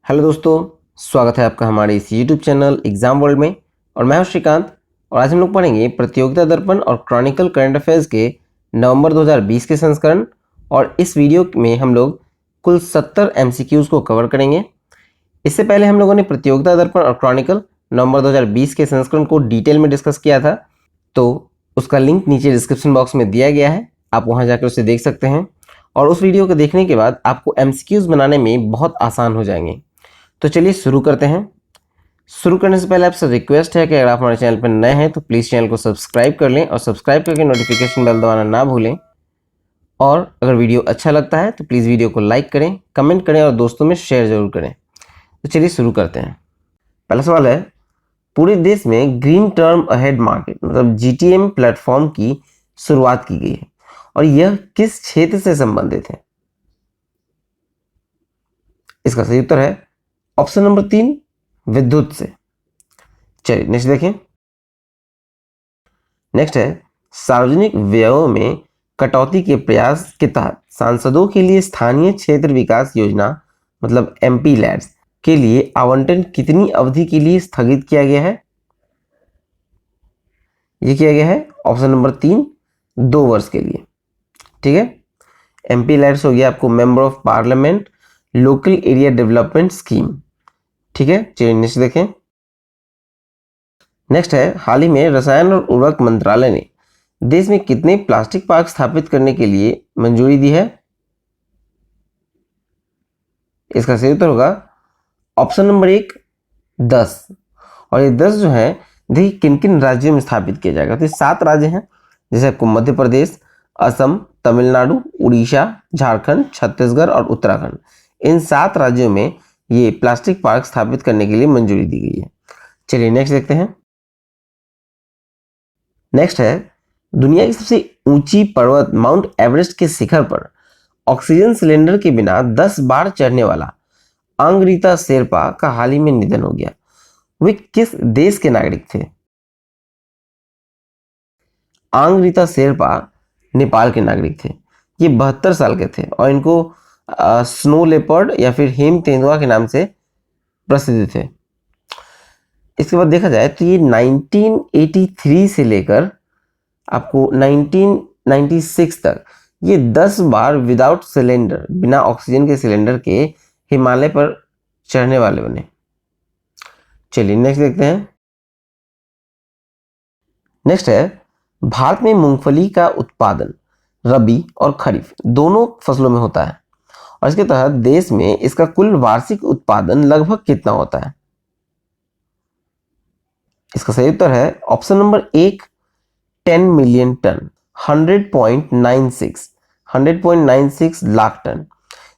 Hello दोस्तों, स्वागत है आपका हमारे इस यूट्यूब चैनल एग्जाम वर्ल्ड में। और मैं हूं श्रीकांत और आज हम लोग पढ़ेंगे प्रतियोगिता दर्पण और क्रॉनिकल करंट अफेयर्स के नवंबर 2020 के संस्करण। और इस वीडियो में हम लोग कुल 70 एमसीक्यूज को कवर करेंगे। इससे पहले हम लोगों ने प्रतियोगिता दर्पण और क्रॉनिकल नवंबर 2020 के संस्करण को डिटेल में डिस्कस किया था, तो उसका लिंक नीचे डिस्क्रिप्शन बॉक्स में दिया गया है, आप वहाँ जाकर उसे देख सकते हैं। और उस वीडियो को देखने के बाद आपको एमसीक्यूज बनाने में बहुत आसान हो जाएंगे। तो चलिए शुरू करते हैं। शुरू करने से पहले आपसे रिक्वेस्ट है कि अगर आप हमारे चैनल पर नए हैं तो प्लीज़ चैनल को सब्सक्राइब कर लें और सब्सक्राइब करके नोटिफिकेशन बेल दबाना ना भूलें। और अगर वीडियो अच्छा लगता है तो प्लीज़ वीडियो को लाइक करें, कमेंट करें और दोस्तों में शेयर जरूर करें। तो चलिए शुरू करते हैं। पहला सवाल है, पूरे देश में ग्रीन टर्म अहेड मार्केट मतलब जीटीएम प्लेटफॉर्म की शुरुआत की गई है और यह किस क्षेत्र से संबंधित है? इसका सही उत्तर है ऑप्शन नंबर 3, विद्युत से। चलिए नेक्स्ट देखें। नेक्स्ट है, सार्वजनिक व्ययों में कटौती के प्रयास के तहत सांसदों के लिए स्थानीय क्षेत्र विकास योजना मतलब एमपी लैड्स के लिए आवंटन कितनी अवधि के लिए स्थगित किया गया है? ये किया गया है ऑप्शन नंबर 3, 2 वर्ष के लिए। ठीक है, एमपी लैड्स हो गया आपको member of parliament local area development scheme. ठीक है, चलिए नेक्स्ट देखें। नेक्स्ट है, हाल ही में रसायन और उर्वरक मंत्रालय ने देश में कितने प्लास्टिक पार्क स्थापित करने के लिए मंजूरी दी है? इसका सही उत्तर होगा ऑप्शन नंबर 1, 10। और ये 10 जो है देखिए किन किन राज्यों में स्थापित किया जाएगा। तो ये 7 राज्य हैं, जैसे आपको मध्य प्रदेश, असम, तमिलनाडु, उड़ीसा, झारखंड, छत्तीसगढ़ और उत्तराखंड। इन 7 राज्यों में ये प्लास्टिक पार्क स्थापित करने के लिए मंजूरी दी गई है। चलिए नेक्स्ट देखते हैं। नेक्स्ट है, दुनिया की सबसे ऊंची पर्वत माउंट एवरेस्ट के शिखर पर ऑक्सीजन सिलेंडर के बिना 10 बार चढ़ने वाला अंगरीता शेरपा का हाल ही में निधन हो गया। वे किस देश के नागरिक थे? अंगरीता शेरपा नेपाल के नागरिक थे। ये 72 साल के थे और इनको स्नो लेपर्ड या फिर हेम तेंदुआ के नाम से प्रसिद्ध थे। इसके बाद देखा जाए तो ये 1983 से लेकर आपको 1996 तक ये 10 बार विदाउट सिलेंडर बिना ऑक्सीजन के सिलेंडर के हिमालय पर चढ़ने वाले बने। चलिए नेक्स्ट देखते हैं। नेक्स्ट है, भारत में मूंगफली का उत्पादन रबी और खरीफ दोनों फसलों में होता है और इसके तहत देश में इसका कुल वार्षिक उत्पादन लगभग कितना होता है? इसका सही उत्तर है option number 1, 10 million ton, 100.96 lakh ton,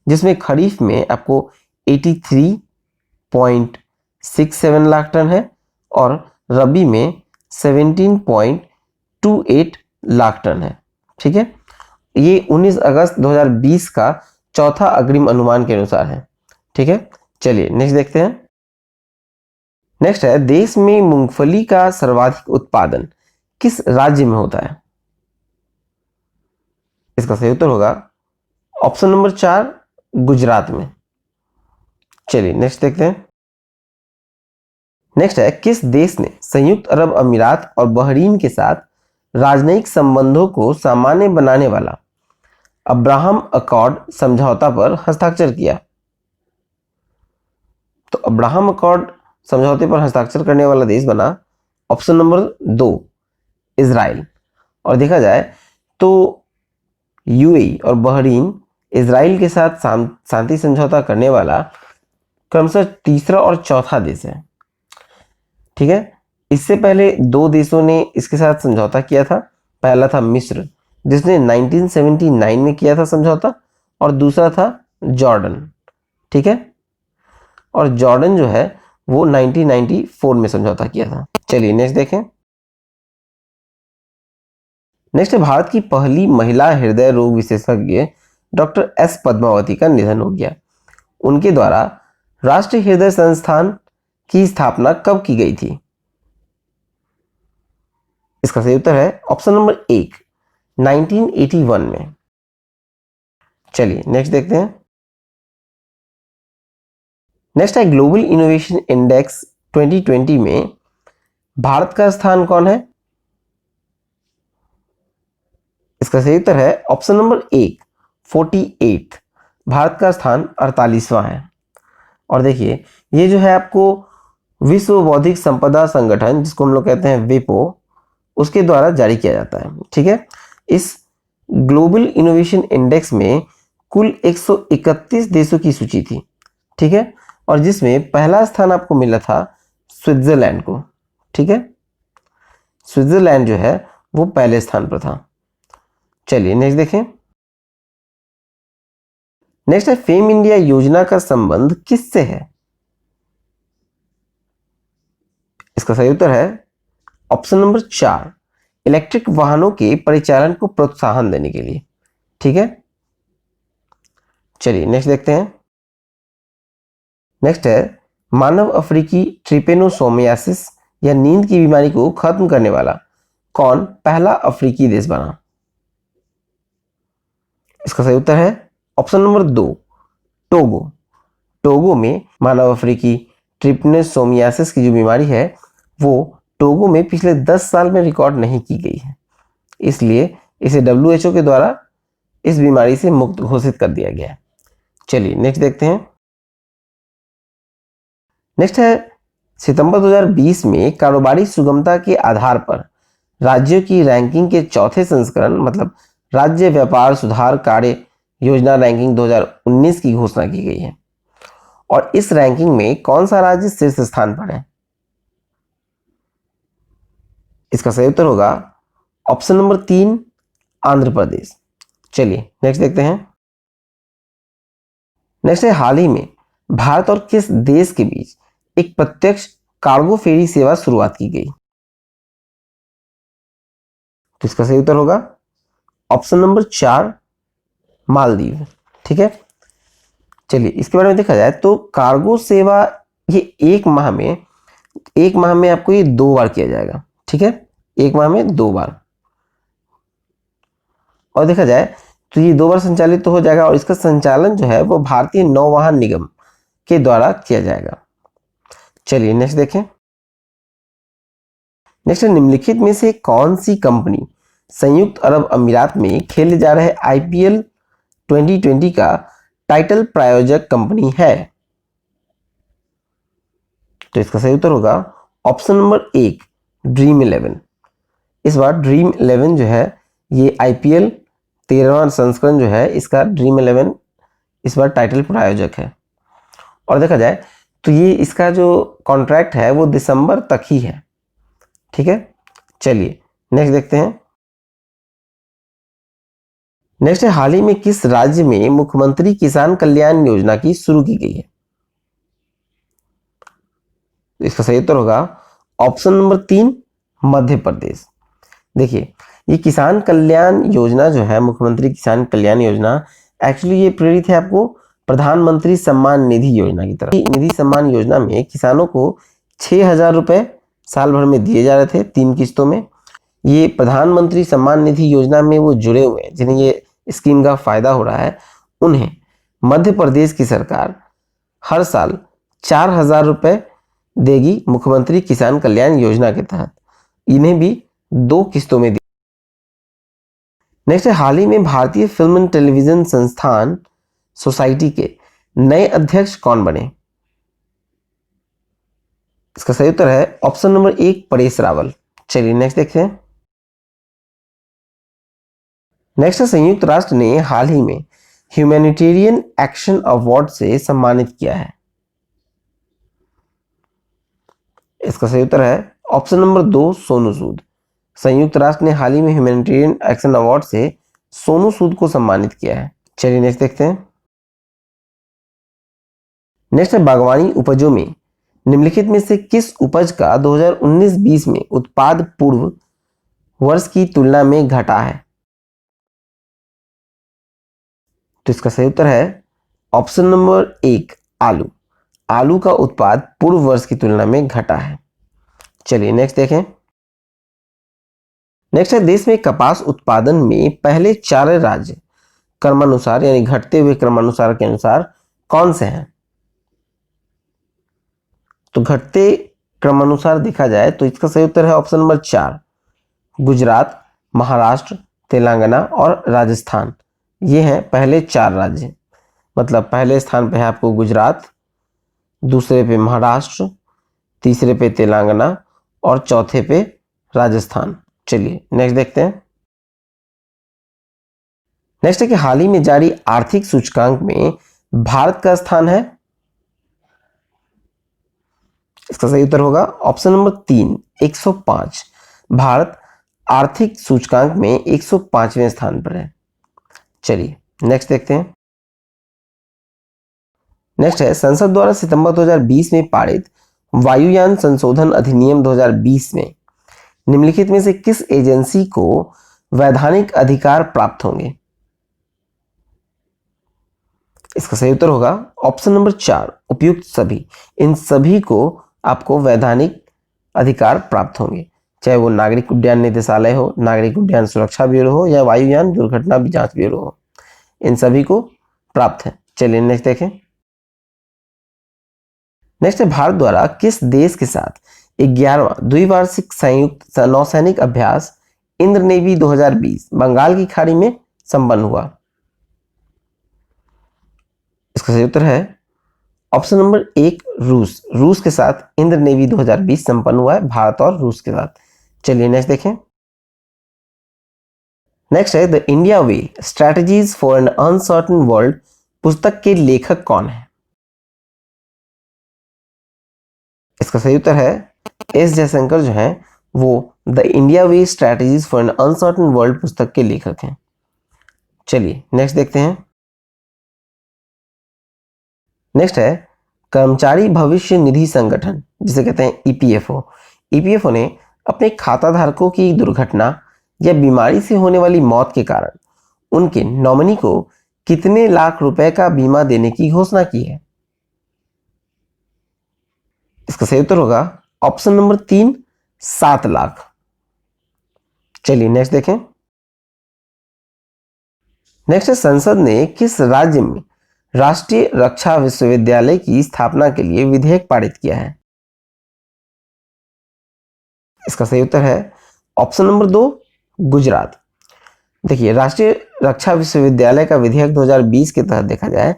जिसमें खरीफ में आपको 83.67 लाख टन है और रबी में 17.28 लाख टन है। ठीक है, ये 19 अगस्त 2020 का चौथा अग्रिम अनुमान के अनुसार है। ठीक है, चलिए नेक्स्ट देखते हैं। नेक्स्ट है, देश में मूंगफली का सर्वाधिक उत्पादन किस राज्य में होता है? इसका सही उत्तर होगा ऑप्शन नंबर 4, गुजरात में। चलिए नेक्स्ट देखते हैं। नेक्स्ट है, किस देश ने संयुक्त अरब अमीरात और बहरीन के साथ राजनयिक संबंधों को सामान्य बनाने वाला अब्राहम अकॉर्ड समझौता पर हस्ताक्षर किया? तो अब्राहम अकॉर्ड समझौते पर हस्ताक्षर करने वाला देश बना ऑप्शन नंबर 2, इजराइल। और देखा जाए तो यूएई और बहरीन इजराइल के साथ शांति समझौता करने वाला क्रमशः तीसरा और चौथा देश है। ठीक है, इससे पहले 2 देशों ने इसके साथ समझौता किया था। पहला था मिस्र, जिसने 1979 में किया था समझौता, और दूसरा था जॉर्डन। ठीक है, और जॉर्डन जो है वो 1994 में समझौता किया था। चलिए नेक्स्ट देखें। नेक्स्ट है, भारत की पहली महिला हृदय रोग विशेषज्ञ डॉक्टर एस पद्मावती का निधन हो गया। उनके द्वारा राष्ट्रीय हृदय संस्थान की स्थापना कब की गई थी? इसका सही उत्तर है ऑप्शन नंबर 1, 1981 में। चलिए नेक्स्ट देखते हैं। नेक्स्ट है ग्लोबल इनोवेशन इंडेक्स 2020 में भारत का स्थान कौन है? इसका सही उत्तर है ऑप्शन नंबर 1 48। भारत का स्थान 48वां है। और देखिए ये जो है आपको विश्व बौद्धिक संपदा संगठन, जिसको हम लोग कहते हैं विपो, उसके द्वारा जारी किया जाता है। ठीक है, इस ग्लोबल इनोवेशन इंडेक्स में कुल 131 देशों की सूची थी। ठीक है, और जिसमें पहला स्थान आपको मिला था स्विट्जरलैंड को। ठीक है, स्विट्जरलैंड जो है वो पहले स्थान पर था। चलिए नेक्स्ट देखें। नेक्स्ट है फेम इंडिया योजना का संबंध किससे है? इसका सही उत्तर है ऑप्शन नंबर 4 इलेक्ट्रिक वाहनों के परिचालन को प्रोत्साहन देने के लिए। ठीक है, चलिए नेक्स्ट देखते हैं। नेक्स्ट है मानव अफ्रीकी ट्रिपेनोसोमियासिस या नींद की बीमारी को खत्म करने वाला कौन पहला अफ्रीकी देश बना? इसका सही उत्तर है ऑप्शन नंबर 2 टोगो। टोगो में मानव अफ्रीकी ट्रिपेनोसोमियासिस की जो बीमारी है वो टोगो में पिछले 10 साल में रिकॉर्ड नहीं की गई है, इसलिए इसे WHO के द्वारा इस बीमारी से मुक्त घोषित कर दिया गया है। चलिए नेक्स्ट देखते हैं। नेक्स्ट है सितंबर 2020 में कारोबारी सुगमता के आधार पर राज्यों की रैंकिंग के चौथे संस्करण मतलब राज्य व्यापार सुधार कार्य योजना रैंकिंग 2019 की घोषणा की गई है। और इस रैंकिंग में कौन सा राज्य शीर्ष स्थान पर है? इसका सही उत्तर होगा ऑप्शन नंबर 3 आंध्र प्रदेश। चलिए नेक्स्ट देखते हैं। नेक्स्ट है हाल ही में भारत और किस देश के बीच एक प्रत्यक्ष कार्गो फेरी सेवा शुरुआत की गई? तो इसका सही उत्तर होगा ऑप्शन नंबर 4 मालदीव। ठीक है, चलिए इसके बारे में देखा जाए तो कार्गो सेवा ये एक माह में आपको ये 2 बार किया जाएगा। ठीक है, एक माह में 2 बार, और देखा जाए तो ये 2 बार संचालित तो हो जाएगा और इसका संचालन जो है वो भारतीय नौवहन निगम के द्वारा किया जाएगा। चलिए नेक्स्ट देखें। नेक्स्ट निम्नलिखित में से कौन सी कंपनी संयुक्त अरब अमीरात में खेले जा रहे IPL 2020 का टाइटल प्रायोजक कंपनी है? तो इसका सही उत्तर होगा ऑप्शन नंबर 1 ड्रीम 11। इस बार ड्रीम 11 जो है ये IPL 13वां संस्करण जो है इसका ड्रीम 11 इस बार टाइटल प्रायोजक है। और देखा जाए तो ये इसका जो कॉन्ट्रैक्ट है वो दिसंबर तक ही है। ठीक है, चलिए नेक्स्ट देखते हैं। नेक्स्ट है हाल ही में किस राज्य में मुख्यमंत्री किसान कल्याण योजना की शुरू की गई है? इसका सही उत्तर होगा ऑप्शन नंबर 3 मध्य प्रदेश। देखिए ये किसान कल्याण योजना जो है मुख्यमंत्री किसान कल्याण योजना एक्चुअली ये प्रेरित है आपको प्रधानमंत्री सम्मान निधि योजना की तरफ। निधि सम्मान योजना में किसानों को 6,000 रुपए साल भर में दिए जा रहे थे 3 किस्तों में। ये प्रधानमंत्री सम्मान निधि योजना में वो जुड़े हुए हैं जिन्हें ये स्कीम का फायदा हो रहा है, उन्हें मध्य प्रदेश की सरकार हर साल 4,000 रुपए देगी मुख्यमंत्री किसान कल्याण योजना के तहत। इन्हें भी 2 किस्तों में दी। नेक्स्ट है हाल ही में भारतीय फिल्म एंड टेलीविजन संस्थान सोसाइटी के नए अध्यक्ष कौन बने? इसका सही उत्तर है ऑप्शन नंबर 1 परेश रावल। चलिए नेक्स्ट देखते हैं। नेक्स्ट संयुक्त राष्ट्र ने हाल ही में ह्यूमैनिटेरियन एक्शन अवार्ड से सम्मानित किया है। इसका सही उत्तर है ऑप्शन नंबर 2 सोनू सूद। संयुक्त राष्ट्र ने हाल ही में ह्यूमैनिटेरियन एक्शन अवार्ड से सोनू सूद को सम्मानित किया है। चलिए नेक्स्ट देखते हैं। नेक्स्ट है बागवानी उपजों में निम्नलिखित में से किस उपज का 2019-20 में उत्पाद पूर्व वर्ष की तुलना में घटा है? तो इसका सही उत्तर है ऑप्शन नंबर 1 आलू। आलू का उत्पाद पूर्व वर्ष की तुलना में घटा है। चलिए नेक्स्ट देखें। नेक्स्ट है देश में कपास उत्पादन में पहले 4 राज्य क्रमानुसार यानी घटते हुए क्रमानुसार के अनुसार कौन से हैं? तो घटते क्रमानुसार देखा जाए तो इसका सही उत्तर है ऑप्शन नंबर 4, गुजरात, महाराष्ट्र, तेलंगाना और राजस्थान। ये हैं पहले 4 राज्य। मतलब पहले स्थान पे है आपको गुजरात, दूसरे पे महाराष्ट्र, तीसरे पे तेलंगाना और चौथे पे राजस्थान। चलिए नेक्स्ट देखते हैं। नेक्स्ट है कि हाल ही में जारी आर्थिक सूचकांक में भारत का स्थान है, इसका सही उत्तर होगा ऑप्शन नंबर 3, 105। भारत आर्थिक सूचकांक में 105वें स्थान पर है। चलिए नेक्स्ट देखते हैं। नेक्स्ट है संसद द्वारा सितंबर 2020 में पारित वायुयान संशोधन अधिनियम 2020 में निम्नलिखित में से किस एजेंसी को वैधानिक अधिकार प्राप्त होंगे? इसका सही उत्तर होगा ऑप्शन नंबर 4, उपयुक्त सभी। इन सभी को आपको वैधानिक अधिकार प्राप्त होंगे, चाहे वो नागरिक उड्डयन निदेशालय हो, नागरिक उड्डयन सुरक्षा ब्यूरो हो या वायुयान दुर्घटना जांच ब्यूरो हो, इन सभी को प्राप्त है। चलिए नेक्स्ट देखें। नेक्स्ट है भारत द्वारा किस देश के साथ 11वां द्विवार्षिक संयुक्त नौसैनिक अभ्यास इंद्र नेवी 2020 बंगाल की खाड़ी में संपन्न हुआ? इसका सही उत्तर है ऑप्शन नंबर 1, रूस। रूस के साथ इंद्र नेवी 2020 संपन्न हुआ है, भारत और रूस के साथ। चलिए नेक्स्ट देखें। नेक्स्ट है the India way strategies for an uncertain world पुस्तक के लेखक कौन है? इसका सही उत्तर है एस जयशंकर जो हैं वो the India way strategies for an uncertain world पुस्तक के लेखक हैं। चलिए नेक्स्ट देखते हैं। नेक्स्ट है कर्मचारी भविष्य निधि संगठन, जिसे कहते हैं ईपीएफओ। ईपीएफओ ने अपने खाता धारकों की दुर्घटना या बीमारी से होने वाली मौत के कारण उनके नॉमिनी को कितने लाख रुपए का बीमा देने की घोषणा की है? इसका सही उत्तर होगा ऑप्शन नंबर 3, 7 लाख। चलिए नेक्स्ट देखें। नेक्स्ट है संसद ने किस राज्य में राष्ट्रीय रक्षा विश्वविद्यालय की स्थापना के लिए विधेयक पारित किया है? इसका सही उत्तर है ऑप्शन नंबर 2, गुजरात। देखिए राष्ट्रीय रक्षा विश्वविद्यालय का विधेयक 2020 के तहत देखा जाए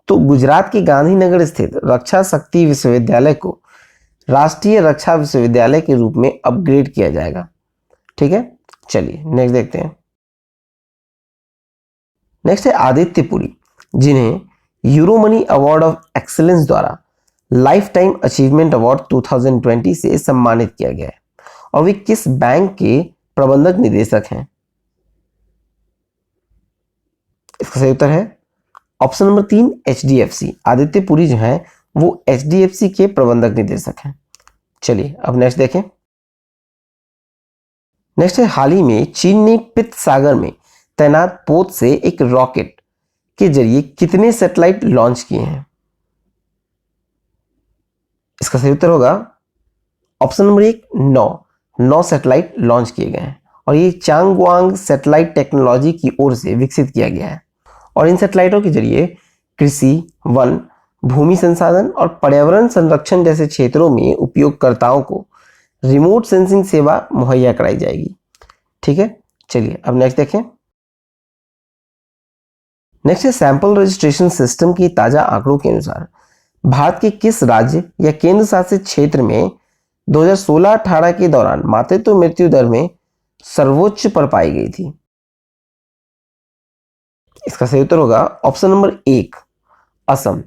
तो गुजरात के गांधीनगर स्थित रक्षा शक्ति विश्वविद्यालय को राष्ट्रीय रक्षा विश्वविद्यालय के रूप में अपग्रेड किया जाएगा। ठीक है, चलिए नेक्स्ट देखते हैं। नेक्स्ट है आदित्य पुरी, जिन्हें यूरोमनी अवार्ड ऑफ एक्सीलेंस द्वारा लाइफ टाइम अचीवमेंट अवार्ड 2020 से सम्मानित किया गया है और वे किस बैंक के प्रबंधक निदेशक हैं? इसका सही उत्तर है option number 3, HDFC. Aditya Puri जो हैं वो एचडीएफसी के प्रबंधक निदेशक हैं। चलिए अब नेक्स्ट देखें। नेक्स्ट है हाल ही में चीन ने पित्त सागर में तैनात पोत से एक रॉकेट के जरिए कितने सैटेलाइट लॉन्च किए हैं? इसका सही उत्तर होगा ऑप्शन नंबर 1, 9 सैटेलाइट लॉन्च किए गए हैं और ये चांगवांग सैटेलाइट टेक्नोलॉजी की ओर से विकसित किया गया है और इन सैटेलाइटों के जरिए कृषि, वन, भूमि संसाधन और पर्यावरण संरक्षण जैसे क्षेत्रों में उपयोगकर्ताओं को रिमोट सेंसिंग सेवा मुहैया कराई जाएगी। ठीक है, चलिए अब नेक्स्ट देखें। नेक्स्ट है सैंपल रजिस्ट्रेशन सिस्टम की ताजा आंकड़ों के अनुसार भारत के किस राज्य या केंद्र शासित क्षेत्र में 2016-18 के दौरान मातृत्व मृत्यु दर में सर्वोच्च पर पाई गई थी? इसका सही उत्तर होगा ऑप्शन नंबर 1, असम।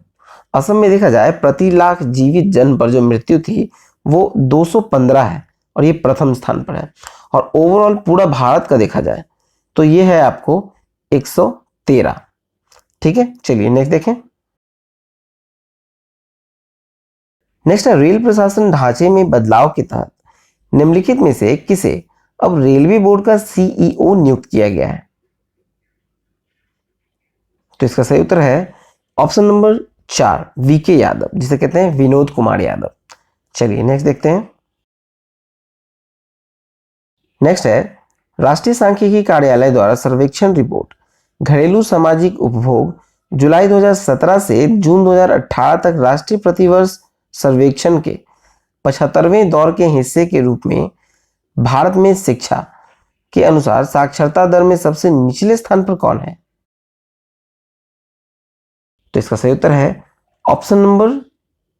असम में देखा जाए प्रति लाख जीवित जन्म पर जो मृत्यु थी वो 215 है और ये प्रथम स्थान पर है और ओवरऑल पूरा भारत का देखा जाए तो ये है आपको 113। ठीक है, चलिए नेक्स्ट देखें। नेक्स्ट है रेल प्रशासन ढांचे में बदलाव के तहत निम्नलिखित में से किसे अब रेलवे बोर्ड का सीईओ नियुक्त किया गया है? तो इसका सही उत्तर है ऑप्शन नंबर 4, वीके यादव, जिसे कहते हैं विनोद कुमार यादव। चलिए नेक्स्ट देखते हैं। नेक्स्ट है राष्ट्रीय सांख्यिकी कार्यालय द्वारा सर्वेक्षण रिपोर्ट घरेलू सामाजिक उपभोग जुलाई 2017 से जून 2018 तक राष्ट्रीय प्रतिवर्ष सर्वेक्षण के 75वें दौर के हिस्से के रूप में भारत में शिक्षा के अनुसार साक्षरता दर में सबसे निचले स्थान पर कौन है? तो इसका सही उत्तर है ऑप्शन नंबर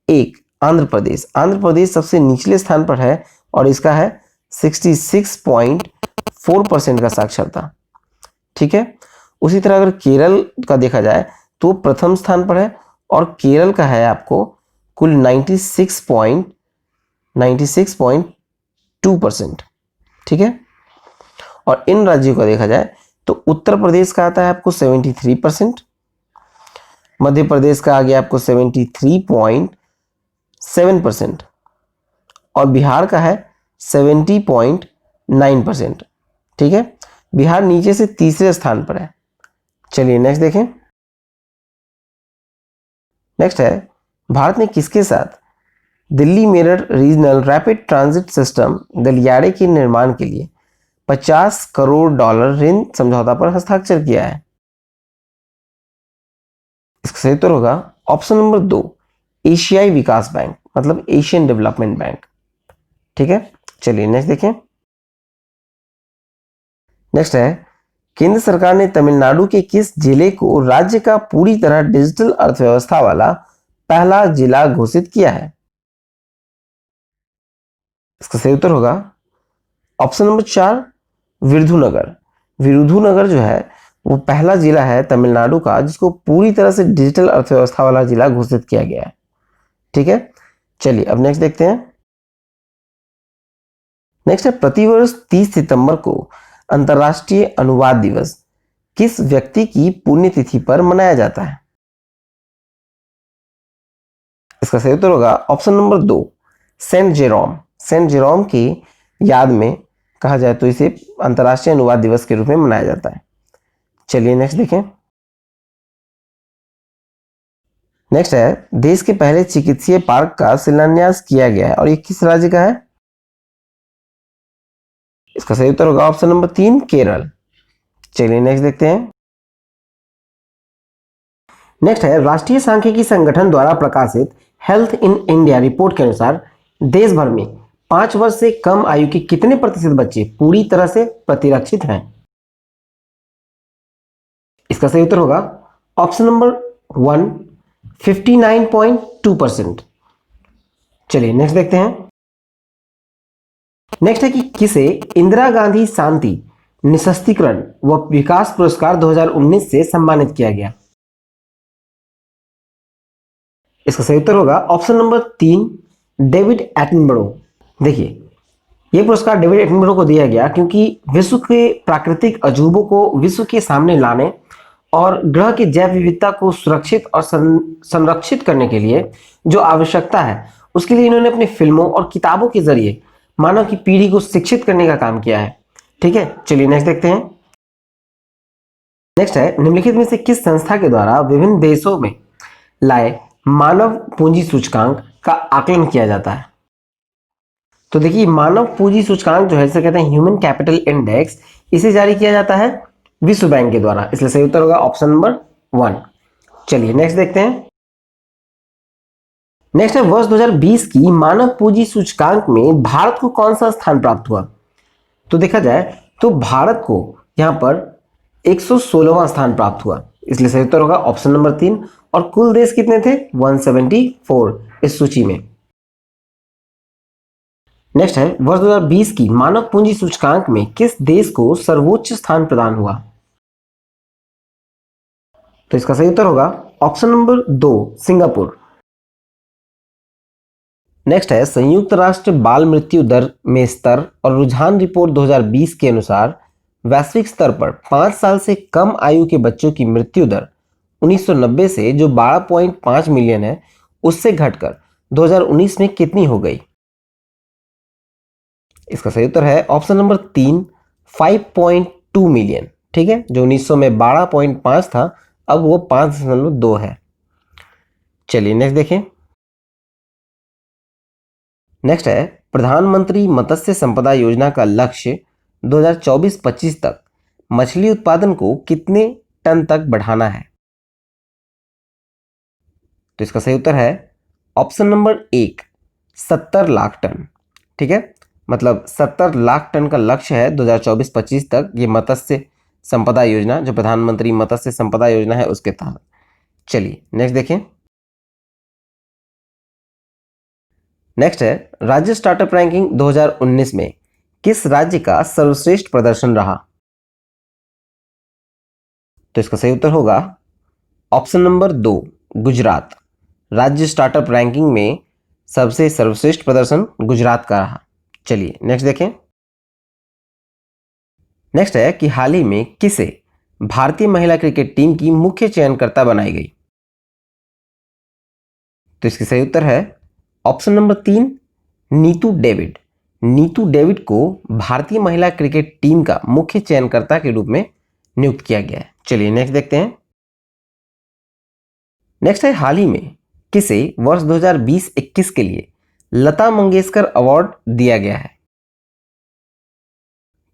1, आंध्र प्रदेश। आंध्र प्रदेश सबसे निचले स्थान पर है और इसका है 66.4% का साक्षरता। ठीक है, उसी तरह अगर केरल का देखा जाए तो प्रथम स्थान पर है और केरल का है आपको कुल 96.2%। ठीक है, और इन राज्यों का देखा जाए तो उत्तर प्रदेश का आता है आपको 73%, मध्य प्रदेश का आ गया आपको 73.7% और बिहार का है 70.9%। ठीक है, बिहार नीचे से तीसरे स्थान पर है। चलिए नेक्स्ट देखें। नेक्स्ट है, भारत ने किसके साथ Delhi Meerut regional rapid transit system गलियारे के निर्माण के लिए $50 करोड़ ऋण समझौता पर हस्ताक्षर किया है? इसका सही उत्तर होगा ऑप्शन नंबर 2, एशियाई विकास बैंक, मतलब एशियन डेवलपमेंट बैंक। ठीक है, चलिए नेक्स्ट देखें। नेक्स्ट है, केंद्र सरकार ने तमिलनाडु के किस जिले को राज्य का पूरी तरह डिजिटल अर्थव्यवस्था वाला पहला जिला घोषित किया है? इसका सही उत्तर होगा ऑप्शन नंबर 4, विरुधुनगर। विरुधुनगर जो है वो पहला जिला है तमिलनाडु का जिसको पूरी तरह से डिजिटल अर्थव्यवस्था वाला जिला घोषित किया गया है। ठीक है, चलिए अब नेक्स्ट देखते हैं। नेक्स्ट है, प्रतिवर्ष 30 सितंबर को अंतर्राष्ट्रीय अनुवाद दिवस किस व्यक्ति की पुण्यतिथि पर मनाया जाता है? इसका सही उत्तर होगा option number 2, Saint Jerome. Saint Jerome की याद में कहा जाए तो इसे अंतर्राष्ट्रीय अनुवाद दिवस के रूप में मनाया जाता है। चलिए नेक्स्ट देखें। नेक्स्ट है, देश के पहले चिकित्सीय पार्क का शिलान्यास किया गया है और ये किस राज्य का है? इसका सही उत्तर होगा ऑप्शन नंबर 3, केरल। चलिए नेक्स्ट देखते हैं। नेक्स्ट है, राष्ट्रीय सांख्यिकी संगठन द्वारा प्रकाशित हेल्थ इन इंडिया रिपोर्ट के अनुसार देश भर में 5 वर्ष से कम आयु के कितने प्रतिशत बच्चे पूरी तरह से प्रतिरक्षित हैं? इसका सही उत्तर होगा ऑप्शन नंबर 1, 59.2%। चलिए नेक्स्ट देखते हैं। नेक्स्ट है कि किसे इंदिरा गांधी शांति निशस्त्रीकरण व विकास पुरस्कार 2019 से सम्मानित किया गया? इसका सही उत्तर होगा ऑप्शन नंबर 3, डेविड एटनबरो। देखिए, यह पुरस्कार डेविड एटनबरो को दिया गया क्योंकि विश्व के प्राकृतिक अजूबों को विश्व के सामने लाने और ग्रह की जैव विविधता को सुरक्षित और संरक्षित करने के लिए जो आवश्यकता है उसके लिए इन्होंने अपनी फिल्मों और किताबों के जरिए मानव की पीढ़ी को शिक्षित करने का काम किया है। ठीक है, चलिए नेक्स्ट देखते हैं। नेक्स्ट है, निम्नलिखित में से किस संस्था के द्वारा विभिन्न देशों में लाए मानव पूंजी सूचकांक का आकलन किया जाता है? तो देखिए, मानव पूंजी सूचकांक जो है इसे कहते हैं ह्यूमन कैपिटल इंडेक्स। इसे जारी किया जाता है विश्व बैंक के द्वारा, इसलिए सही उत्तर होगा ऑप्शन नंबर 1। चलिए नेक्स्ट देखते हैं। नेक्स्ट है, वर्ष 2020 की मानव पूंजी सूचकांक में भारत को कौन सा स्थान प्राप्त हुआ? तो देखा जाए तो भारत को यहां पर 116वां स्थान प्राप्त हुआ, इसलिए सही उत्तर होगा ऑप्शन नंबर 3। और कुल देश कितने थे? 174 इस सूची में। नेक्स्ट है, वर्ष 2020 की मानव पूंजी सूचकांक में किस देश को सर्वोच्च स्थान प्रदान हुआ? तो इसका सही उत्तर होगा ऑप्शन नंबर 2, सिंगापुर। नेक्स्ट है, संयुक्त राष्ट्र बाल मृत्यु दर में स्तर और रुझान रिपोर्ट 2020 के अनुसार वैश्विक स्तर पर 5 साल से कम आयु के बच्चों की मृत्यु दर 1990 से जो 12.5 मिलियन है उससे घटकर 2019 में कितनी हो गई? इसका सही उत्तर है ऑप्शन नंबर 3, 5.2 मिलियन। ठीक है, जो 1900 में 12.5 था अब वो 5.2 है। चलिए नेक्स्ट देखें। नेक्स्ट है, प्रधानमंत्री मत्स्य संपदा योजना का लक्ष्य 2024-25 तक मछली उत्पादन को कितने टन तक बढ़ाना है? तो इसका सही उत्तर है ऑप्शन नंबर 1 70 लाख टन। ठीक है, मतलब 70 लाख टन का लक्ष्य है 2024-25 तक, ये मत्स्य संपदा योजना जो प्रधानमंत्री मत्स्य संपदा योजना है उसके तहत। चलिए नेक्स्ट देखें। नेक्स्ट है राज्य स्टार्टअप रैंकिंग 2019 में किस राज्य का सर्वश्रेष्ठ प्रदर्शन रहा? तो इसका सही उत्तर होगा ऑप्शन नंबर 2 गुजरात। राज्य स्टार्टअप रैंकिंग में सबसे सर्वश्रेष्ठ प्रदर्शन गुजरात का रहा। चलिए नेक्स्ट देखें। नेक्स्ट है कि हाल ही में किसे भारतीय महिला क्रिकेट टीम की मुख्य चयनकर्ता बनाई गई? तो इसकी सही उत्तर है option number 3 Neetu David. Neetu David को भारतीय महिला क्रिकेट टीम का मुख्य चयनकर्ता के रूप में नियुक्त किया गया है। चलिए नेक्स्ट देखते हैं। नेक्स्ट है हाल ही में किसे वर्ष 2020-21 के लिए लता मंगेशकर अवार्ड दिया गया है?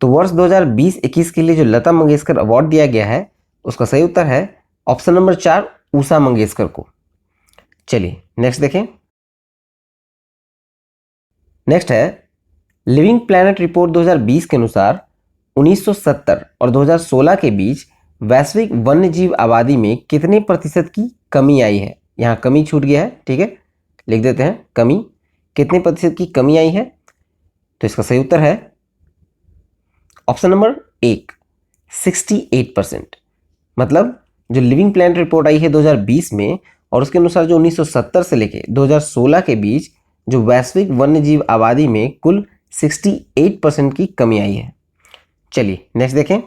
तो वर्ष 2020-21 के लिए जो लता मंगेशकर अवार्ड दिया गया है उसका सही उत्तर है ऑप्शन नंबर 4 उषा मंगेशकर को। चलिए नेक्स्ट देखें। नेक्स्ट है लिविंग प्लैनेट रिपोर्ट 2020 के अनुसार 1970 और 2016 के बीच वैश्विक वन्यजीव आबादी में कितने प्रतिशत की कमी आई है? यहाँ कमी छूट गया है, ठीक है, लिख देते हैं कमी। कितने प्रतिशत की कमी आई है? तो इसका सही उत्तर है ऑप्शन नंबर 1 68%। मतलब जो लिविंग प्लैनेट रिपोर्ट आई है 2020 में और उसके अनुसार जो 1970 से लेके 2016 के बीच जो वैश्विक वन्यजीव आबादी में कुल 68% की कमी आई है। चलिए नेक्स्ट देखें।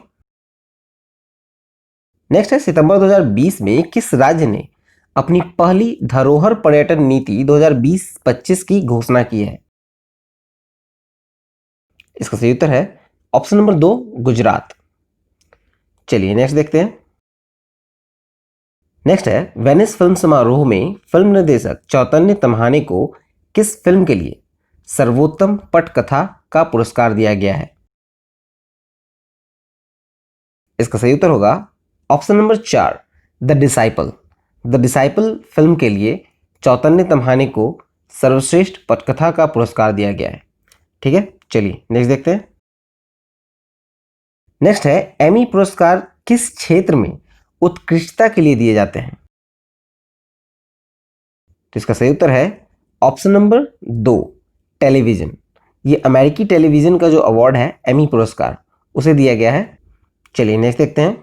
नेक्स्ट है सितंबर 2020 में किस राज्य ने अपनी पहली धरोहर पर्यटन नीति 2020-25 की घोषणा की है? इसका सही उत्तर है ऑप्शन नंबर 2 गुजरात। चलिए नेक्स्ट देखते हैं। नेक्स्ट है वेनिस फिल्म समारोह में फिल्म निर्देशक चैतन्य तम्हाने को किस फिल्म के लिए सर्वोत्तम पटकथा का पुरस्कार दिया गया है? इसका सही उत्तर होगा option number 4 the disciple. The disciple film के लिए चैतन्य तम्हाने को सर्वश्रेष्ठ पटकथा का पुरस्कार दिया गया है। ठीक है, चलिए नेक्स्ट देखते हैं। नेक्स्ट है एमी पुरस्कार किस क्षेत्र में उत्कृष्टता के लिए दिए जाते हैं? तो इसका सही उत्तर है ऑप्शन नंबर 2 टेलीविजन। ये अमेरिकी टेलीविजन का जो अवार्ड है एमी पुरस्कार उसे दिया गया है। चलिए नेक्स्ट देखते हैं।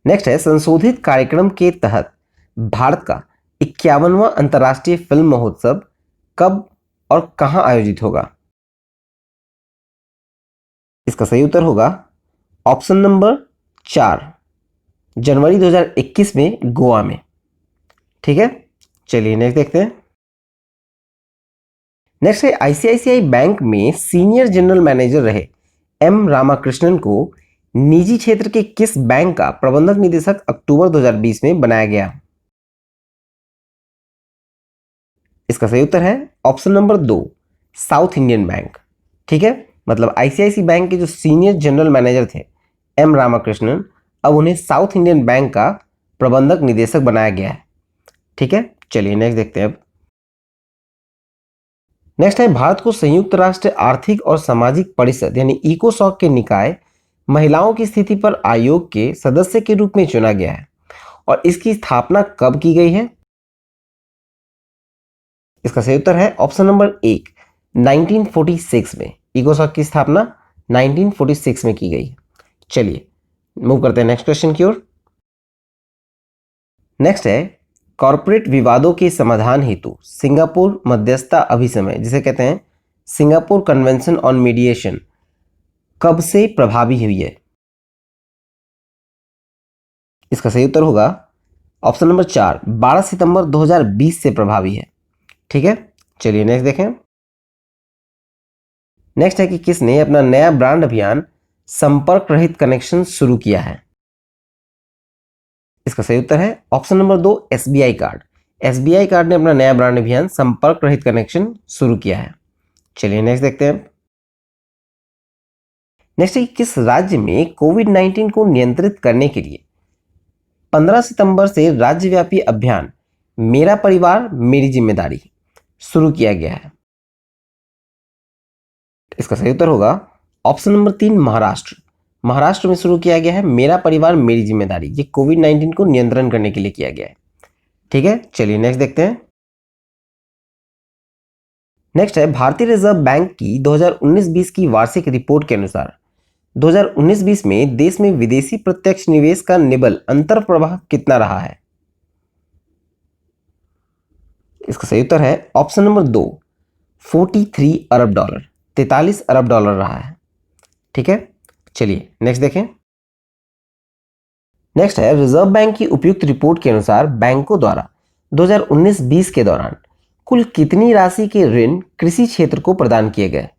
नेक्स्ट है संशोधित कार्यक्रम के तहत भारत का 51वां अंतर्राष्ट्रीय फिल्म महोत्सव कब और कहां आयोजित होगा? इसका सही उत्तर होगा ऑप्शन नंबर 4 जनवरी 2021 में गोवा में। ठीक है, चलिए नेक्स्ट देखते हैं। नेक्स्ट है आईसीआईसीआई बैंक में सीनियर जनरल मैनेजर रहे एम रामाकृष्णन को निजी क्षेत्र के किस बैंक का प्रबंधक निदेशक अक्टूबर 2020 में बनाया गया? इसका सही उत्तर है option number 2 south Indian bank. ठीक है, मतलब आईसीआईसीआई बैंक के जो सीनियर जनरल मैनेजर थे एम रामाकृष्णन, अब उन्हें साउथ इंडियन बैंक का प्रबंधक निदेशक बनाया गया है। ठीक है, चलिए नेक्स्ट देखते हैं अब। नेक्स्ट है भारत को संयुक्त राष्ट्र आर्थिक और सामाजिक परिषद यानी इकोसॉक के निकाय महिलाओं की स्थिति पर आयोग के सदस्य के रूप में चुना गया है और इसकी स्थापना कब की गई है? इसका सही उत्तर है ऑप्शन नंबर 1 1946 में। इकोसॉक की स्थापना 1946 में की गई है। चलिए मूव करते हैं नेक्स्ट क्वेश्चन की ओर। नेक्स्ट है कॉरपोरेट विवादों के समाधान हेतु सिंगापुर मध्यस्थता अभिसमय जिसे कहते हैं सिंगापुर कन्वेंशन ऑन मीडिएशन कब से प्रभावी हुई है? इसका सही उत्तर होगा ऑप्शन नंबर 4 12 सितंबर 2020 से प्रभावी है। ठीक है, चलिए नेक्स्ट देखें। नेक्स्ट है कि किसने अपना नया ब्रांड अभियान संपर्क रहित कनेक्शन शुरू किया है? इसका सही उत्तर है option number 2 SBI card. SBI card ने अपना नया ब्रांड अभियान संपर्क रहित कनेक्शन शुरू किया है। चलिए नेक्स्ट देखते हैं। नेक्स्ट है किस राज्य में कोविड-19 को नियंत्रित करने के लिए 15 सितंबर से राज्यव्यापी अभियान मेरा परिवार मेरी जिम्मेदारी शुरू किया गया है? इसका सही उत्तर होगा ऑप्शन नंबर 3 महाराष्ट्र। महाराष्ट्र में शुरू किया गया है मेरा परिवार मेरी जिम्मेदारी। ये कोविड-19 को नियंत्रण करने के लिए किया गया है। ठीक है, चलिए नेक्स्ट देखते हैं। नेक्स्ट है भारतीय रिजर्व बैंक की 2019-20 की वार्षिक रिपोर्ट के अनुसार 2019-20 में देश में विदेशी प्रत्यक्ष निवेश का निबल अंतर प्रवाह कितना रहा है? इसका सही उत्तर है ऑप्शन नंबर 2 43 अरब डॉलर, 43 अरब डॉलर रहा है। ठीक है, चलिए नेक्स्ट देखें। नेक्स्ट है रिजर्व बैंक की उपयुक्त रिपोर्ट के अनुसार बैंकों द्वारा 2019-20 के दौरान कुल कितनी राशि के ऋण कृषि क्षेत्र को प्रदान किए गए?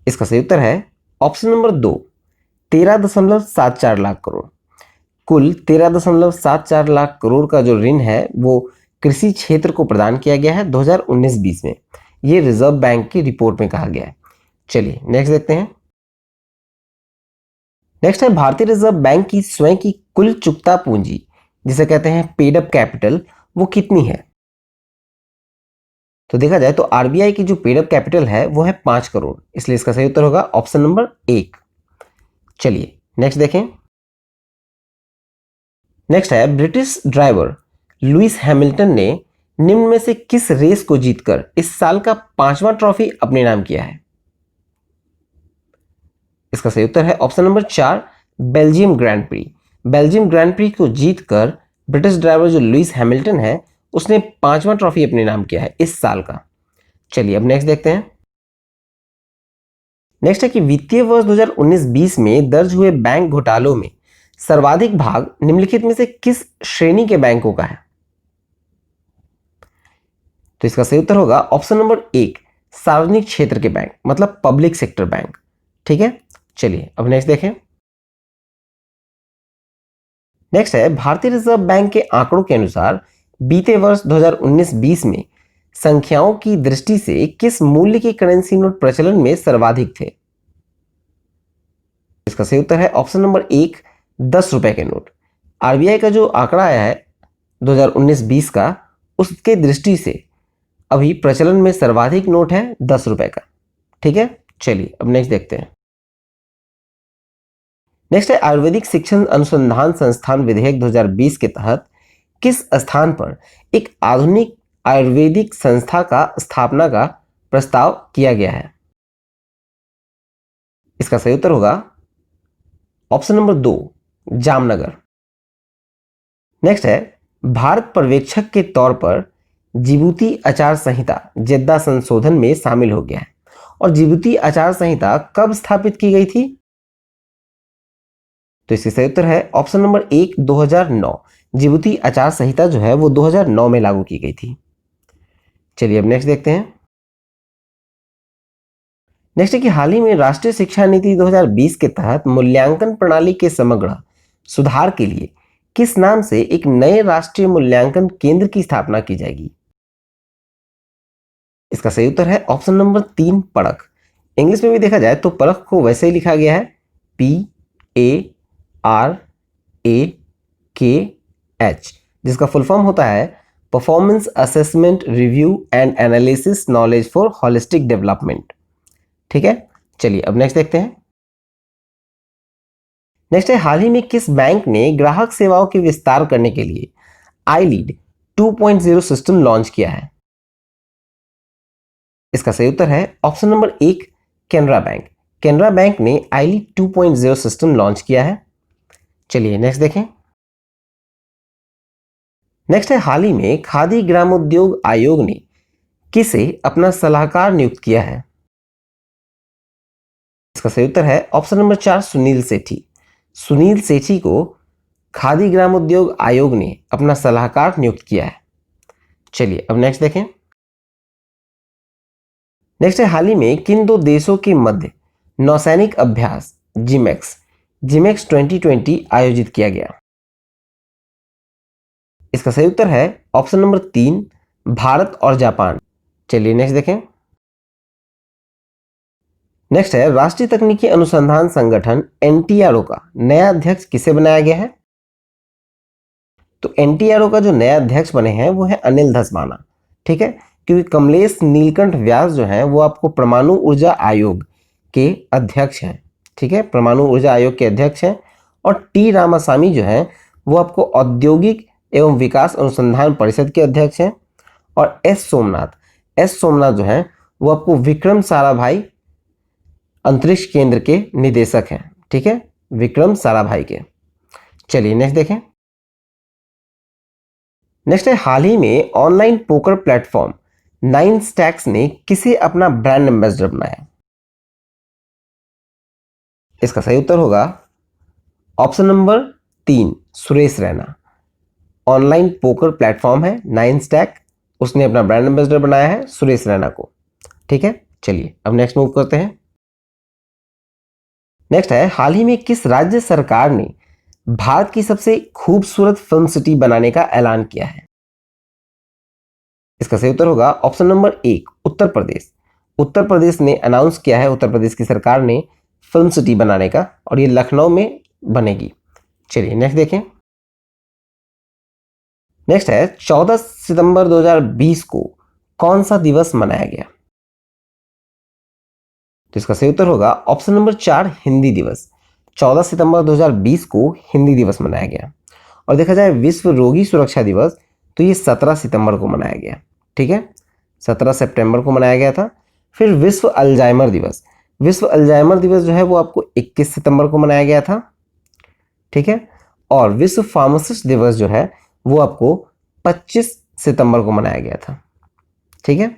इसका सही उत्तर है ऑप्शन नंबर 2 13.74 लाख करोड़। कुल 13.74 लाख करोड़ का जो ऋण है वो कृषि क्षेत्र को प्रदान किया गया है 2019-20 में। ये रिजर्व बैंक की रिपोर्ट में कहा गया है। चलिए नेक्स्ट देखते हैं। नेक्स्ट है भारतीय रिजर्व बैंक की स्वयं की कुल चुकता पूंजी जिसे कहते हैं पेड अप कैपिटल, वो कितनी है? तो देखा जाए तो आरबीआई की जो पेड अप कैपिटल है वो है 5 करोड़, इसलिए इसका सही उत्तर होगा ऑप्शन नंबर 1। चलिए नेक्स्ट देखें। नेक्स्ट है ब्रिटिश ड्राइवर लुइस हैमिल्टन ने निम्न में से किस रेस को जीतकर इस साल का 5वां ट्रॉफी अपने नाम किया है? इसका सही उत्तर है option number 4 Belgium grand pre. Belgium grand pre को जीतकर ब्रिटिश ड्राइवर जो लुइस हैमिल्टन है उसने 5वां ट्रॉफी अपने नाम किया है इस साल का। चलिए अब नेक्स्ट देखते हैं। नेक्स्ट है कि वित्तीय वर्ष 2019-20 में दर्ज हुए बैंक घोटालों में सर्वाधिक भाग निम्नलिखित में से किस श्रेणी के बैंकों का है? तो इसका सही उत्तर होगा ऑप्शन नंबर 1 सार्वजनिक क्षेत्र के बैंक, मतलब पब्लिक सेक्टर बैंक। ठीक है, चलिए अब नेक्स्ट देखें। नेक्स्ट है भारतीय रिजर्व बैंक के आंकड़ों के अनुसार बीते वर्ष 2019-20 में संख्याओं की दृष्टि से किस मूल्य के करेंसी नोट प्रचलन में सर्वाधिक थे? इसका सही उत्तर है ऑप्शन नंबर 1 10 रुपए के नोट। आरबीआई का जो आंकड़ा आया है 2019-20 का, उसके दृष्टि से अभी प्रचलन में सर्वाधिक नोट है 10 रुपए का। ठीक है, चलिए अब नेक्स्ट देखते हैं। नेक्स्ट है आयुर्वेदिक शिक्षण अनुसंधान संस्थान विधेयक 2020 के तहत किस स्थान पर एक आधुनिक आयुर्वेदिक संस्था का स्थापना का प्रस्ताव किया गया है? इसका सही उत्तर होगा ऑप्शन नंबर 2 जामनगर। नेक्स्ट है भारत पर्यवेक्षक के तौर पर जिबूती आचार संहिता जेद्दा संशोधन में शामिल हो गया है और जिबूती आचार संहिता कब स्थापित की गई थी? तो इसका सही उत्तर है ऑप्शन नंबर 1 2009। जिबूती आचार संहिता जो है वो 2009 में लागू की गई थी। चलिए अब नेक्स्ट देखते हैं। नेक्स्ट है कि हाल ही में राष्ट्रीय शिक्षा नीति 2020 के तहत मूल्यांकन प्रणाली के समग्र सुधार के लिए किस नाम से एक नए राष्ट्रीय मूल्यांकन केंद्र की स्थापना की जाएगी? इसका सही उत्तर है ऑप्शन नंबर 3 परख। इंग्लिश में भी देखा जाए तो परख को वैसे ही लिखा गया है PARAKH, जिसका फुल फॉर्म होता है performance assessment review and analysis knowledge for holistic development. ठीक है, चलिए अब नेक्स्ट देखते हैं। नेक्स्ट है हाल ही में किस बैंक ने ग्राहक सेवाओं के विस्तार करने के लिए iLead 2.0 सिस्टम लॉन्च किया है? इसका सही उत्तर है option number 1 Canara bank. Canara bank ने iLead 2.0 सिस्टम लॉन्च किया है। चलिए नेक्स्ट देखें। नेक्स्ट है हाल ही में खादी ग्रामोद्योग आयोग ने किसे अपना सलाहकार नियुक्त किया है? इसका सही उत्तर है ऑप्शन नंबर 4 सुनील सेठी। सुनील सेठी को खादी ग्रामोद्योग आयोग ने अपना सलाहकार नियुक्त किया है। चलिए अब नेक्स्ट देखें। नेक्स्ट है हाल ही में किन दो देशों के मध्य नौसैनिक अभ्यास जिमेक्स 2020 आयोजित किया गया? इसका सही उत्तर है ऑप्शन नंबर 3 भारत और जापान। चलिए नेक्स्ट देखें। नेक्स्ट है राष्ट्रीय तकनीकी अनुसंधान संगठन एनटीआरओ का नया अध्यक्ष किसे बनाया गया है? तो NTRO का जो नया अध्यक्ष बने हैं वो है अनिल धस्माना, ठीक है, क्योंकि कमलेश नीलकंठ व्यास जो है वो आपको परमाणु ऊर्जा आयोग के अध्यक्ष हैं, ठीक है, परमाणु ऊर्जा आयोग के अध्यक्ष हैं। और टी रामासामी जो है वो आपको औद्योगिक एवं विकास अनुसंधान परिषद के अध्यक्ष हैं। और एस सोमनाथ जो है वो आपको विक्रम साराभाई अंतरिक्ष केंद्र के निदेशक हैं, ठीक है, विक्रम साराभाई के। चलिए नेक्स्ट देखें। नेक्स्ट है, हाल ही में ऑनलाइन पोकर प्लेटफॉर्म 9stacks ने किसे अपना ब्रांड एम्बेसडर बनाया? इसका सही उत्तर होगा option number 3, Suresh Raina. Online poker platform है 9stack, उसने अपना ब्रांड एम्बेसडर बनाया है सुरेश रैना को, ठीक है। चलिए अब नेक्स्ट मूव करते हैं। नेक्स्ट है, हाल ही में किस राज्य सरकार ने भारत की सबसे खूबसूरत फिल्म सिटी बनाने का ऐलान किया है? इसका सही उत्तर होगा ऑप्शन नंबर 1, उत्तर प्रदेश। उत्तर प्रदेश ने अनाउंस किया है, उत्तर प्रदेश की सरकार ने फिल्म सिटी बनाने का, और ये लखनऊ में बनेगी। चलिए नेक्स्ट देखें। नेक्स्ट है, 14 सितंबर 2020 को कौन सा दिवस मनाया गया? तो इसका सही उत्तर होगा ऑप्शन नंबर 4, हिंदी दिवस। 14 सितंबर 2020 को हिंदी दिवस मनाया गया। और देखा जाए विश्व रोगी सुरक्षा दिवस, तो ये 17 सितंबर को मनाया गया, ठीक है, 17 सितंबर को मनाया गया था। फिर विश्व अल्जाइमर दिवस, विश्व अल्जाइमर दिवस जो है वो आपको 21 सितंबर को मनाया गया था, ठीक है। और विश्व फार्मासिस्ट दिवस जो है वो आपको 25 सितंबर को मनाया गया था, ठीक है।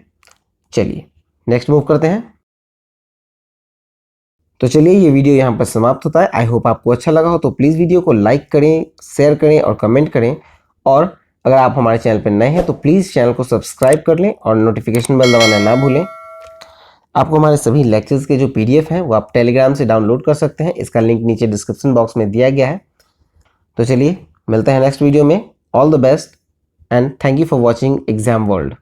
चलिए नेक्स्ट मूव करते हैं। तो चलिए ये वीडियो यहाँ पर समाप्त होता है। आई होप आपको अच्छा लगा हो, तो प्लीज़ वीडियो को लाइक करें, शेयर करें और कमेंट करें। और अगर आप हमारे चैनल पर नए हैं तो प्लीज़ चैनल को सब्सक्राइब कर लें और नोटिफिकेशन बेल दबाना ना भूलें। आपको हमारे सभी लेक्चर्स के जो PDF हैं वो आप टेलीग्राम से डाउनलोड कर सकते हैं, इसका लिंक नीचे डिस्क्रिप्शन बॉक्स में दिया गया है। तो चलिए मिलते हैं नेक्स्ट वीडियो में। All the best and thank you for watching exam world.